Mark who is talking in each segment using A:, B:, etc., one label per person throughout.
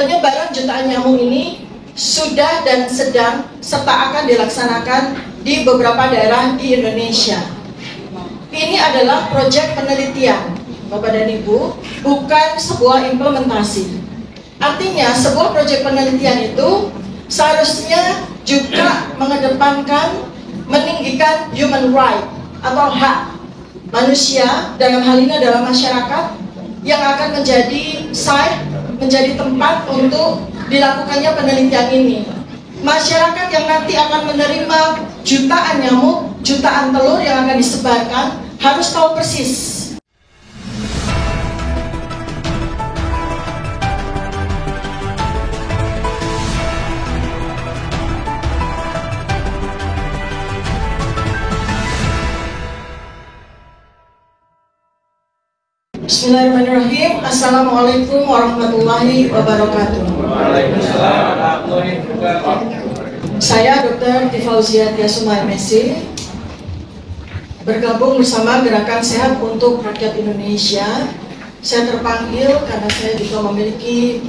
A: Penyebaran jutaan nyamuk ini sudah dan sedang serta akan dilaksanakan di beberapa daerah di Indonesia. Ini adalah proyek penelitian, Bapak dan Ibu, bukan sebuah implementasi. Artinya sebuah proyek penelitian itu seharusnya juga mengedepankan, meninggikan human right atau hak manusia, dalam hal ini adalah masyarakat, yang akan menjadi site, menjadi tempat untuk dilakukannya penelitian ini. Masyarakat yang nanti akan menerima jutaan nyamuk, jutaan telur yang akan disebarkan harus tahu persis. Bismillahirrahmanirrahim. Assalamualaikum warahmatullahi wabarakatuh. Saya Dr. Tifauzia Tiasuma MSc, bergabung bersama Gerakan Sehat untuk Rakyat Indonesia. Saya terpanggil karena saya juga memiliki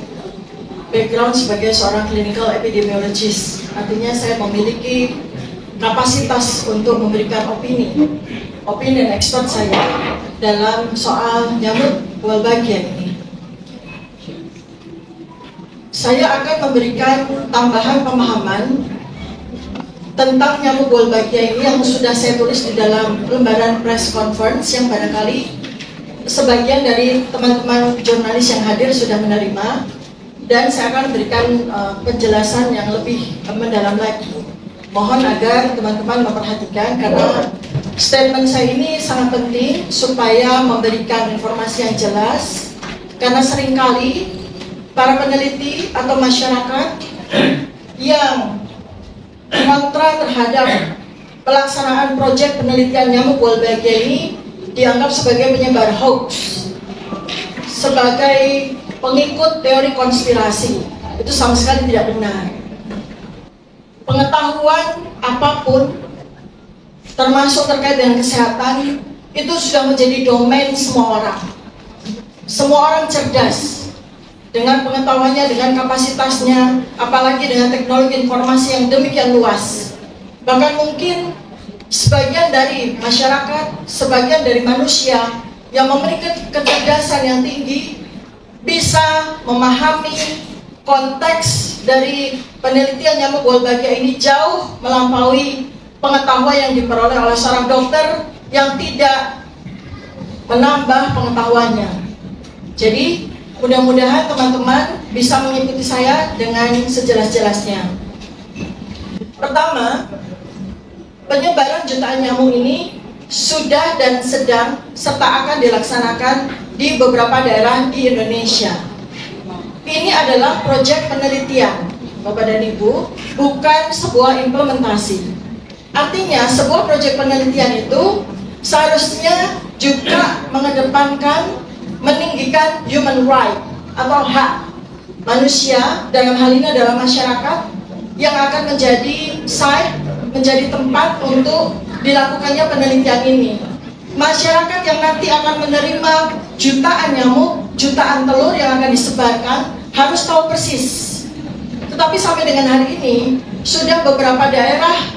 A: background sebagai seorang clinical epidemiologist. Artinya saya memiliki kapasitas untuk memberikan opini dan expert saya dalam soal nyamuk Wolbachia ini. Saya akan memberikan tambahan pemahaman tentang nyamuk Wolbachia ini yang sudah saya tulis di dalam lembaran press conference yang barangkali sebagian dari teman-teman jurnalis yang hadir sudah menerima, dan saya akan memberikan penjelasan yang lebih mendalam lagi. Mohon agar teman-teman memperhatikan karena statement saya ini sangat penting supaya memberikan informasi yang jelas, karena seringkali para peneliti atau masyarakat yang kontra terhadap pelaksanaan proyek penelitian nyamuk Wolbachia ini dianggap sebagai penyebar hoax, sebagai pengikut teori konspirasi. Itu sama sekali tidak benar. Pengetahuan apapun termasuk terkait dengan kesehatan itu sudah menjadi domain semua orang. Semua orang cerdas dengan pengetahuannya, dengan kapasitasnya, apalagi dengan teknologi informasi yang demikian luas. Bahkan mungkin sebagian dari masyarakat, sebagian dari manusia yang memiliki kecerdasan yang tinggi bisa memahami konteks dari penelitian nyamuk Wolbachia ini jauh melampaui pengetahuan yang diperoleh oleh seorang dokter yang tidak menambah pengetahuannya. Jadi mudah-mudahan teman-teman bisa mengikuti saya dengan sejelas-jelasnya. Pertama, penyebaran jutaan nyamuk ini sudah dan sedang serta akan dilaksanakan di beberapa daerah di Indonesia. Ini adalah proyek penelitian, Bapak dan Ibu, bukan sebuah implementasi. Artinya sebuah proyek penelitian itu seharusnya juga mengedepankan, meninggikan human right atau hak manusia, dalam hal ini adalah masyarakat, yang akan menjadi site, menjadi tempat untuk dilakukannya penelitian ini. Masyarakat yang nanti akan menerima jutaan nyamuk, jutaan telur yang akan disebarkan harus tahu persis. Tetapi sampai dengan hari ini sudah beberapa daerah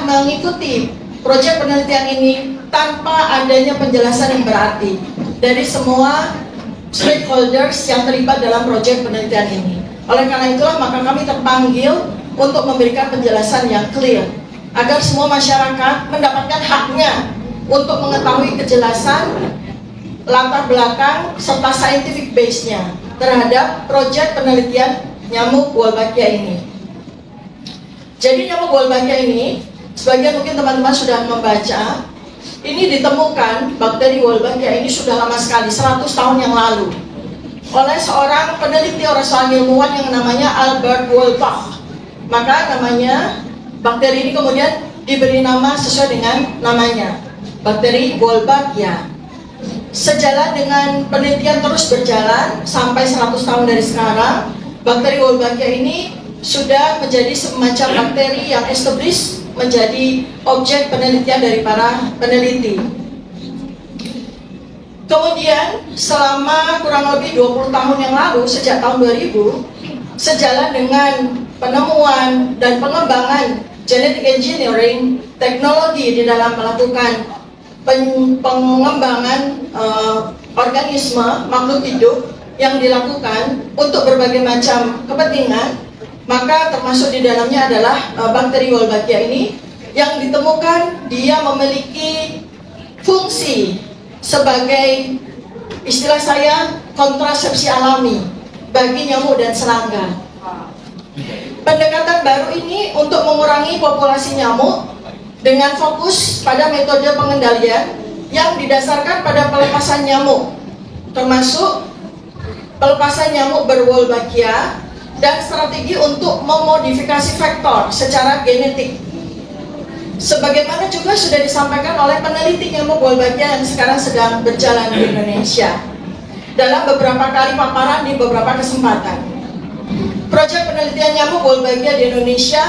A: mengikuti proyek penelitian ini tanpa adanya penjelasan yang berarti dari semua stakeholders yang terlibat dalam proyek penelitian ini. Oleh karena itulah maka kami terpanggil untuk memberikan penjelasan yang clear agar semua masyarakat mendapatkan haknya untuk mengetahui kejelasan latar belakang serta scientific base-nya terhadap proyek penelitian nyamuk Wolbachia ini. Jadi nyamuk Wolbachia ini, sebagian mungkin teman-teman sudah membaca, ini ditemukan bakteri Wolbachia ini sudah lama sekali, 100 tahun yang lalu, oleh seorang peneliti, seorang ilmuwan yang namanya Albert Wolbach. Maka namanya bakteri ini kemudian diberi nama sesuai dengan namanya, bakteri Wolbachia. Sejalan dengan penelitian terus berjalan sampai 100 tahun dari sekarang, bakteri Wolbachia ini sudah menjadi semacam bakteri yang established, menjadi objek penelitian dari para peneliti. Kemudian selama kurang lebih 20 tahun yang lalu, sejak tahun 2000, sejalan dengan penemuan dan pengembangan genetic engineering, teknologi di dalam melakukan pengembangan organisme makhluk hidup yang dilakukan untuk berbagai macam kepentingan, maka termasuk di dalamnya adalah bakteri Wolbachia ini yang ditemukan dia memiliki fungsi sebagai, istilah saya, kontrasepsi alami bagi nyamuk dan serangga. Pendekatan baru ini untuk mengurangi populasi nyamuk dengan fokus pada metode pengendalian yang didasarkan pada pelepasan nyamuk, termasuk pelepasan nyamuk berwolbachia dan strategi untuk memodifikasi vektor secara genetik. Sebagaimana juga sudah disampaikan oleh peneliti nyamuk Wolbachia yang sekarang sedang berjalan di Indonesia dalam beberapa kali paparan di beberapa kesempatan. Proyek penelitian nyamuk Wolbachia di Indonesia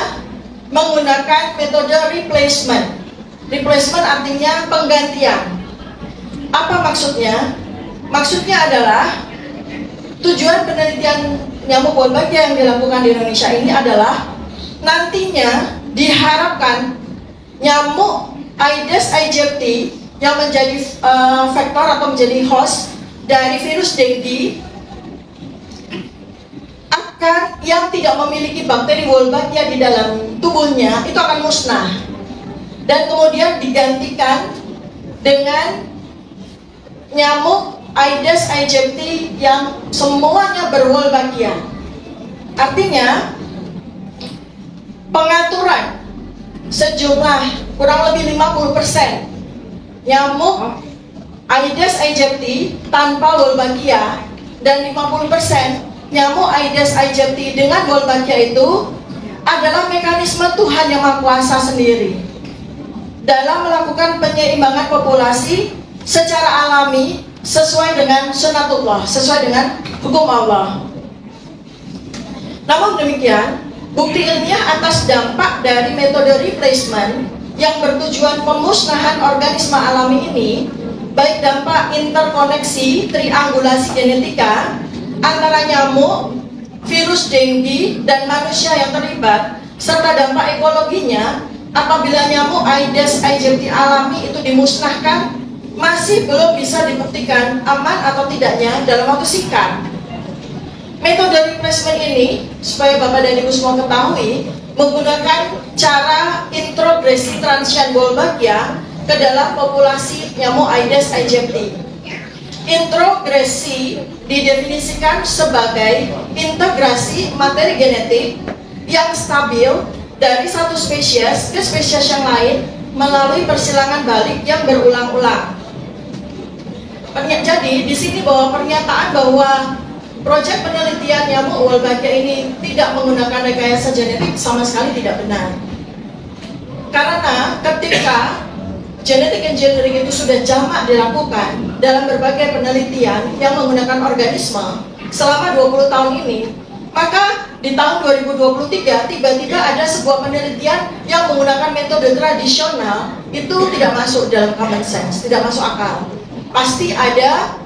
A: menggunakan metode replacement. Replacement artinya penggantian. Apa maksudnya? Maksudnya adalah tujuan penelitian nyamuk Wolbachia yang dilakukan di Indonesia ini adalah nantinya diharapkan nyamuk Aedes aegypti yang menjadi vektor atau menjadi host dari virus dengue akan, yang tidak memiliki bakteri Wolbachia di dalam tubuhnya, itu akan musnah dan kemudian digantikan dengan nyamuk Aedes aegypti yang semuanya berwolbachia. Artinya pengaturan sejumlah kurang lebih 50% nyamuk Aedes aegypti tanpa Wolbachia dan 50% nyamuk Aedes aegypti dengan Wolbachia itu adalah mekanisme Tuhan Yang Maha Kuasa sendiri dalam melakukan penyeimbangan populasi secara alami sesuai dengan sunatullah, sesuai dengan hukum Allah. Namun demikian, bukti ilmiah atas dampak dari metode replacement yang bertujuan pemusnahan organisme alami ini, baik dampak interkoneksi triangulasi genetika antara nyamuk, virus dengue, dan manusia yang terlibat, serta dampak ekologinya apabila nyamuk Aedes aegypti alami itu dimusnahkan, masih belum bisa dibuktikan aman atau tidaknya dalam waktu singkat. Metode replacement ini, supaya Bapak dan Ibu semua ketahui, menggunakan cara introgresi transient Wolbachia ke dalam populasi nyamuk Aedes aegypti. Introgresi didefinisikan sebagai integrasi materi genetik yang stabil dari satu spesies ke spesies yang lain melalui persilangan balik yang berulang-ulang. Jadi di sini bahwa pernyataan bahwa proyek penelitian nyamuk Wolbachia ini tidak menggunakan rekayasa genetik sama sekali tidak benar. Karena ketika genetic engineering itu sudah jamak dilakukan dalam berbagai penelitian yang menggunakan organisme selama 20 tahun ini, maka di tahun 2023 tiba-tiba ada sebuah penelitian yang menggunakan metode tradisional, itu tidak masuk dalam common sense, tidak masuk akal. Pasti ada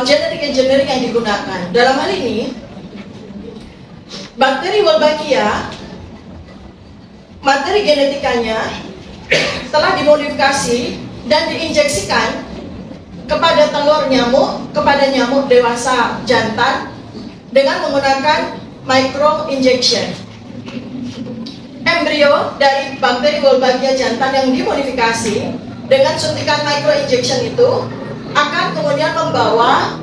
A: genetic engineering yang digunakan. Dalam hal ini, bakteri Wolbachia, materi genetikanya telah dimodifikasi dan diinjeksikan kepada telur nyamuk, kepada nyamuk dewasa jantan dengan menggunakan micro injection. Embrio dari bakteri Wolbachia jantan yang dimodifikasi dengan suntikan micro injection itu akan kemudian membawa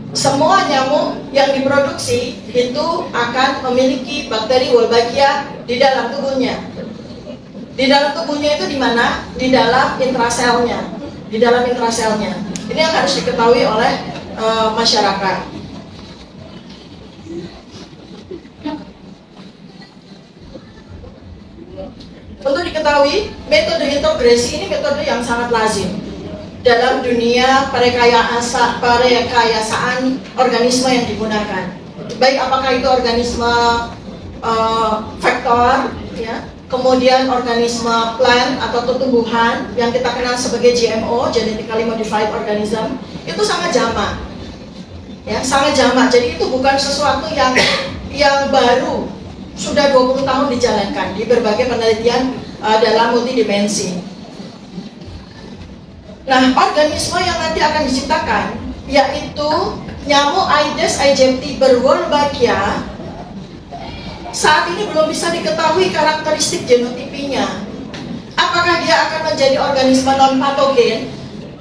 A: semua nyamuk yang diproduksi itu akan memiliki bakteri Wolbachia di dalam tubuhnya. Di dalam tubuhnya itu di mana? Di dalam intraselnya. Di dalam intraselnya. Ini yang harus diketahui oleh masyarakat. Untuk diketahui, metode integrasi ini metode yang sangat lazim dalam dunia perekayasaan organisme yang digunakan. Baik apakah itu organisme vektor, ya, kemudian organisme plant atau tumbuhan yang kita kenal sebagai GMO, genetically modified organism, itu sangat jamak. Ya, sangat jamak. Jadi itu bukan sesuatu yang baru, sudah 20 tahun dijalankan di berbagai penelitian dalam multidimensi. Nah, organisme yang nanti akan diciptakan yaitu nyamuk Aedes aegypti berwolbachia. Saat ini belum bisa diketahui karakteristik genotipinya. Apakah dia akan menjadi organisme non-patogen,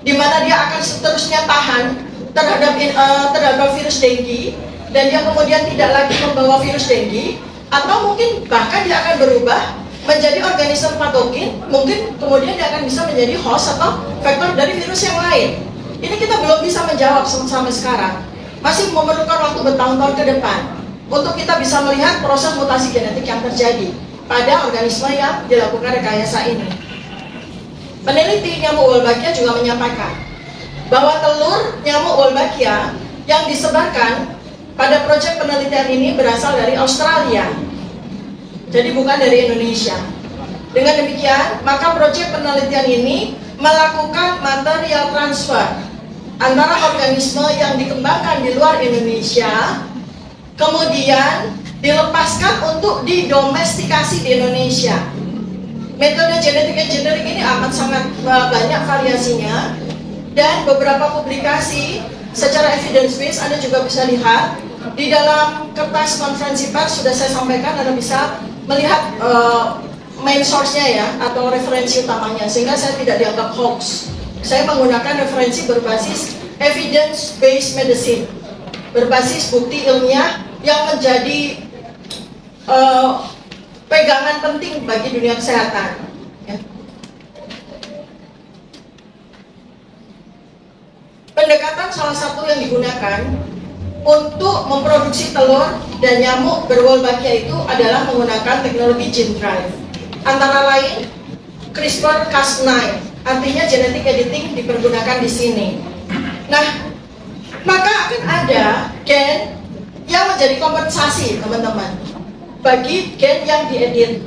A: di mana dia akan seterusnya tahan terhadap virus dengue, dan dia kemudian tidak lagi membawa virus dengue, atau mungkin bahkan dia akan berubah menjadi organisme patogen, mungkin kemudian dia akan bisa menjadi host atau vektor dari virus yang lain. Ini kita belum bisa menjawab sampai sekarang. Masih memerlukan waktu bertahun-tahun ke depan untuk kita bisa melihat proses mutasi genetik yang terjadi pada organisme yang dilakukan rekayasa ini. Peneliti nyamuk Wolbachia juga menyampaikan bahwa telur nyamuk Wolbachia yang disebarkan pada proyek penelitian ini berasal dari Australia, jadi bukan dari Indonesia. Dengan demikian, maka proyek penelitian ini melakukan material transfer antara organisme yang dikembangkan di luar Indonesia, kemudian dilepaskan untuk didomestikasi di Indonesia. Metode genetik engineering ini amat sangat banyak variasinya, dan beberapa publikasi secara evidence based Anda juga bisa lihat di dalam kertas konferensi pers. Sudah saya sampaikan, Anda bisa melihat main source-nya ya, atau referensi utamanya, sehingga saya tidak dianggap hoax. Saya menggunakan referensi berbasis evidence based medicine, berbasis bukti ilmiah yang menjadi pegangan penting bagi dunia kesehatan. Ya. Pendekatan salah satu yang digunakan untuk memproduksi telur dan nyamuk berwolbachia itu adalah menggunakan teknologi gene drive. Antara lain CRISPR-Cas9, artinya genetic editing dipergunakan di sini. Nah, maka akan ada gen yang menjadi kompensasi, teman-teman, bagi gen yang diedit,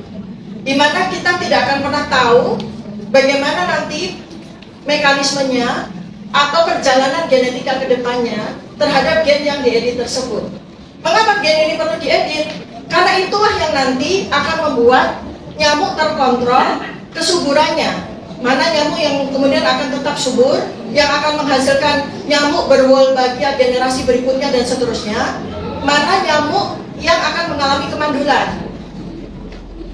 A: di mana kita tidak akan pernah tahu bagaimana nanti mekanismenya atau perjalanan genetika ke depannya terhadap gen yang diedit tersebut. Mengapa gen ini perlu diedit? Karena itulah yang nanti akan membuat nyamuk terkontrol kesuburannya. Mana nyamuk yang kemudian akan tetap subur, yang akan menghasilkan nyamuk berwolbachia generasi berikutnya dan seterusnya. Mana nyamuk yang akan mengalami kemandulan.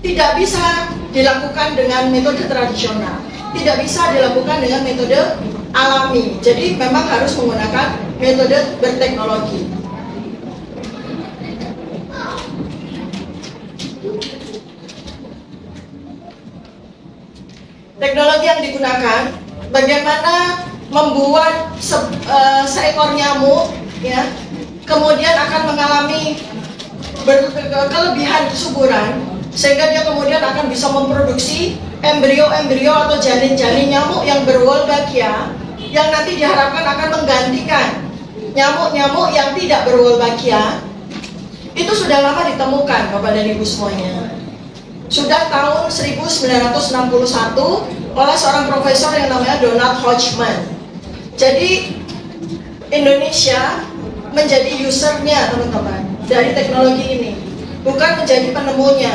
A: Tidak bisa dilakukan dengan metode tradisional, tidak bisa dilakukan dengan metode alami. Jadi memang harus menggunakan metode berteknologi. Teknologi yang digunakan bagaimana membuat seekor nyamuk ya kemudian akan mengalami kelebihan kesuburan, sehingga dia kemudian akan bisa memproduksi embrio-embrio atau janin-janin nyamuk yang berwolbachia, yang nanti diharapkan akan menggantikan nyamuk-nyamuk yang tidak berwolbachia. Itu sudah lama ditemukan, Bapak dan Ibu semuanya. Sudah tahun 1961 oleh seorang profesor yang namanya Donald Hodgman. Jadi Indonesia menjadi usernya, teman-teman, dari teknologi ini, bukan menjadi penemunya.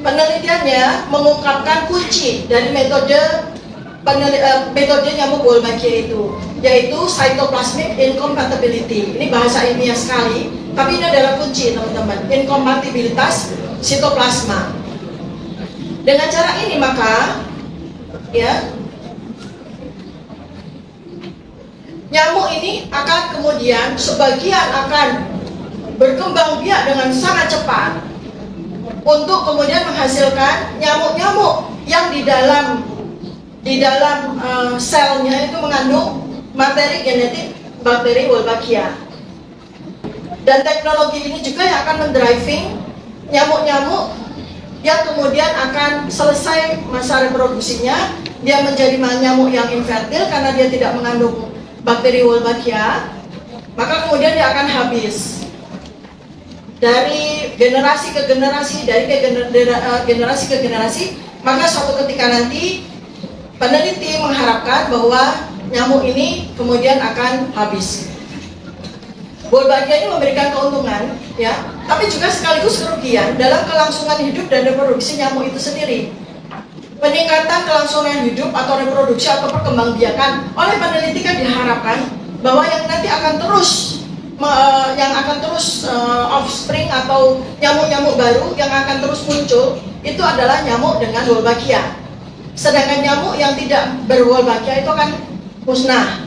A: Penelitiannya mengungkapkan kunci dari metode nyamuk Wolbachia itu, yaitu cytoplasmic incompatibility. Ini bahasa ilmiah sekali, tapi ini adalah kunci, teman-teman, inkompatibilitas sitoplasma. Dengan cara ini maka ya nyamuk ini akan kemudian sebagian akan berkembang biak dengan sangat cepat untuk kemudian menghasilkan nyamuk-nyamuk yang di dalam selnya itu mengandung materi genetik bakteri Wolbachia. Dan teknologi ini juga yang akan mendriving nyamuk-nyamuk yang kemudian akan selesai masa reproduksinya, dia menjadi nyamuk yang infertil karena dia tidak mengandung bakteri Wolbachia, maka kemudian dia akan habis. dari generasi ke generasi, generasi ke generasi, maka suatu ketika nanti peneliti mengharapkan bahwa nyamuk ini kemudian akan habis. Wolbachia ini memberikan keuntungan, ya, tapi juga sekaligus kerugian dalam kelangsungan hidup dan reproduksi nyamuk itu sendiri. Peningkatan kelangsungan hidup atau reproduksi atau perkembangbiakan oleh peneliti kan diharapkan bahwa yang nanti akan terus offspring atau nyamuk-nyamuk baru yang akan terus muncul itu adalah nyamuk dengan Wolbachia. Sedangkan nyamuk yang tidak berwolbachia itu akan musnah.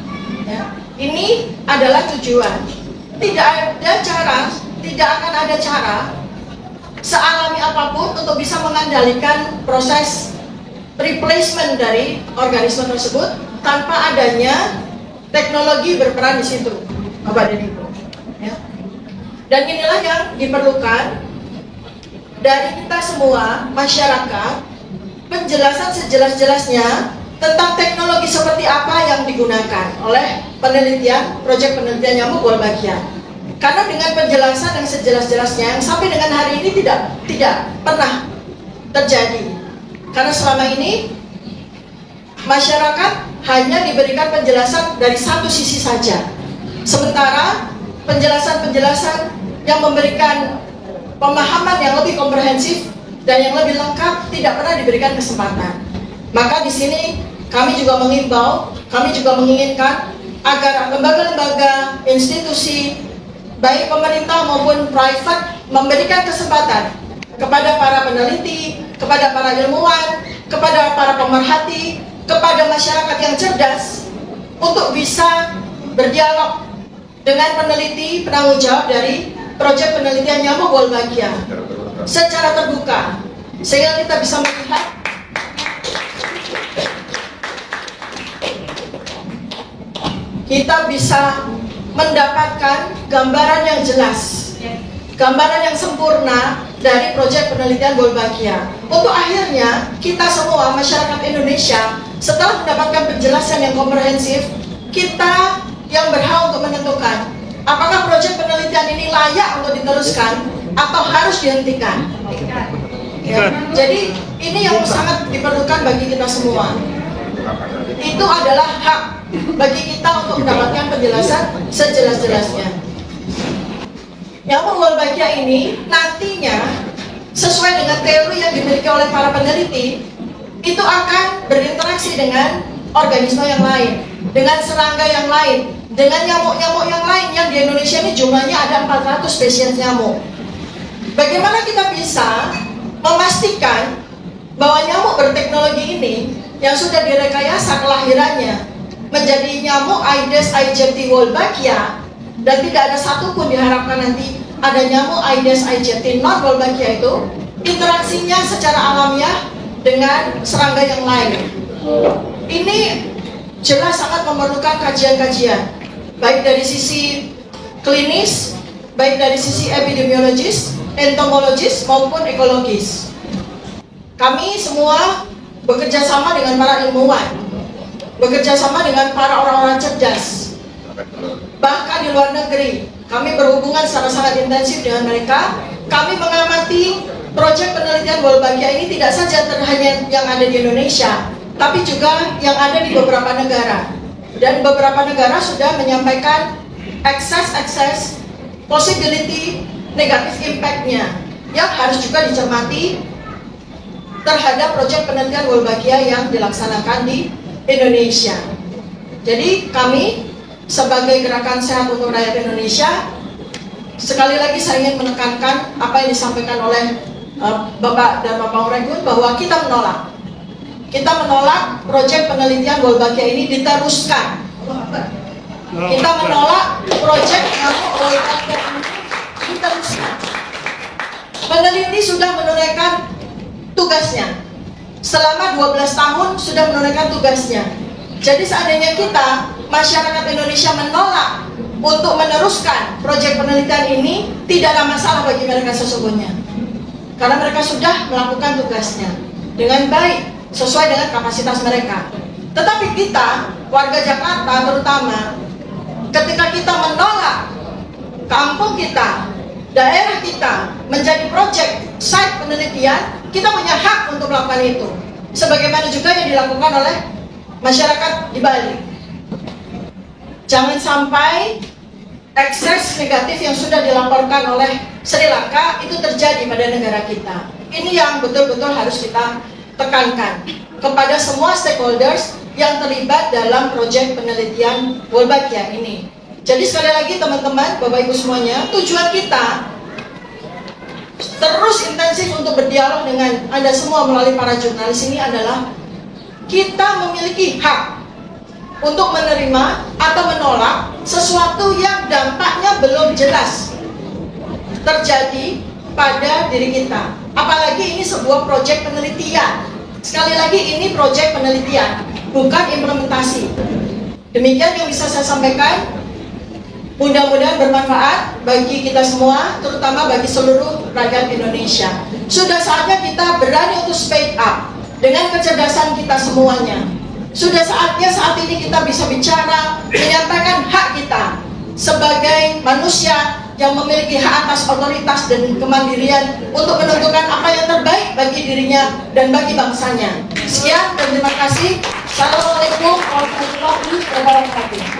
A: Ya. Ini adalah tujuan. Tidak akan ada cara sealami apapun untuk bisa mengendalikan proses replacement dari organisme tersebut tanpa adanya teknologi berperan di situ, Bapak dan Ibu. Ya. Dan inilah yang diperlukan dari kita semua, masyarakat, penjelasan sejelas-jelasnya tentang teknologi seperti apa yang digunakan oleh proyek penelitian nyamuk Wolbachia. Karena dengan penjelasan yang sejelas-jelasnya yang sampai dengan hari ini tidak pernah terjadi. Karena selama ini masyarakat hanya diberikan penjelasan dari satu sisi saja. Sementara penjelasan-penjelasan yang memberikan pemahaman yang lebih komprehensif dan yang lebih lengkap tidak pernah diberikan kesempatan. Maka di sini kami juga mengimbau, kami juga menginginkan agar lembaga-lembaga, institusi, baik pemerintah maupun private memberikan kesempatan kepada para peneliti, kepada para ilmuwan, kepada para pemerhati, kepada masyarakat yang cerdas untuk bisa berdialog dengan peneliti penanggung jawab dari proyek penelitian nyamuk Wolbachia secara terbuka, sehingga kita bisa melihat kita bisa mendapatkan gambaran yang jelas, gambaran yang sempurna dari proyek penelitian Wolbachia. Untuk akhirnya kita semua masyarakat Indonesia setelah mendapatkan penjelasan yang komprehensif, kita yang berhak untuk menentukan apakah proyek penelitian ini layak untuk diteruskan atau harus dihentikan. Ya. Jadi ini yang sangat diperlukan bagi kita semua. Itu adalah hak bagi kita untuk mendapatkan penjelasan sejelas-jelasnya. Nyamuk Wolbachia ini nantinya sesuai dengan teori yang dimiliki oleh para peneliti itu akan berinteraksi dengan organisme yang lain, dengan serangga yang lain, dengan nyamuk-nyamuk yang lain yang di Indonesia ini jumlahnya ada 400 spesies nyamuk. Bagaimana kita bisa memastikan bahwa nyamuk berteknologi ini yang sudah direkayasa kelahirannya menjadi nyamuk Aedes aegypti Wolbachia dan tidak ada satupun diharapkan nanti ada nyamuk Aedes aegypti non Wolbachia itu interaksinya secara alamiah dengan serangga yang lain. Ini jelas sangat memerlukan kajian-kajian baik dari sisi klinis, baik dari sisi epidemiologis, entomologis maupun ekologis. Kami semua bekerja sama dengan para ilmuwan, bekerja sama dengan para orang-orang cerdas. Bahkan di luar negeri, kami berhubungan secara sangat intensif dengan mereka. Kami mengamati proyek penelitian Wolbachia ini tidak saja hanya yang ada di Indonesia, tapi juga yang ada di beberapa negara. Dan beberapa negara sudah menyampaikan excess possibility negative impact-nya yang harus juga dicermati terhadap proyek penelitian Wolbachia yang dilaksanakan di Indonesia. Jadi kami sebagai Gerakan Sehat untuk Rakyat Indonesia, sekali lagi saya ingin menekankan apa yang disampaikan oleh Bapak dan Bapak Uregun bahwa kita menolak. Kita menolak proyek penelitian Wolbachia ini diteruskan. Kita menolak proyek Wolbachia ini diteruskan. Peneliti sudah menunaikan tugasnya. Selama 12 tahun sudah menunaikan tugasnya. Jadi seandainya kita, masyarakat Indonesia menolak untuk meneruskan proyek penelitian ini, tidak ada masalah bagi mereka sesungguhnya. Karena mereka sudah melakukan tugasnya dengan baik, sesuai dengan kapasitas mereka. Tetapi kita, warga Jakarta terutama, ketika kita menolak kampung kita, daerah kita menjadi proyek site penelitian, kita punya hak untuk melakukan itu. Sebagaimana juga yang dilakukan oleh masyarakat di Bali. Jangan sampai ekses negatif yang sudah dilaporkan oleh Sri Lanka itu terjadi pada negara kita. Ini yang betul-betul harus kita tekankan kepada semua stakeholders yang terlibat dalam proyek penelitian Wolbachia ini. Jadi sekali lagi teman-teman, Bapak Ibu semuanya, tujuan kita terus intensif untuk berdialog dengan Anda semua melalui para jurnalis ini adalah kita memiliki hak untuk menerima atau menolak sesuatu yang dampaknya belum jelas terjadi pada diri kita. Apalagi ini sebuah proyek penelitian. Sekali lagi ini proyek penelitian, bukan implementasi. Demikian yang bisa saya sampaikan. Mudah-mudahan bermanfaat bagi kita semua, terutama bagi seluruh rakyat Indonesia. Sudah saatnya kita berani untuk speak up dengan kecerdasan kita semuanya. Sudah saatnya saat ini kita bisa bicara, menyatakan hak kita sebagai manusia yang memiliki hak atas otoritas dan kemandirian untuk menentukan apa yang terbaik bagi dirinya dan bagi bangsanya. Sekian dan terima kasih. Assalamualaikum warahmatullahi wabarakatuh.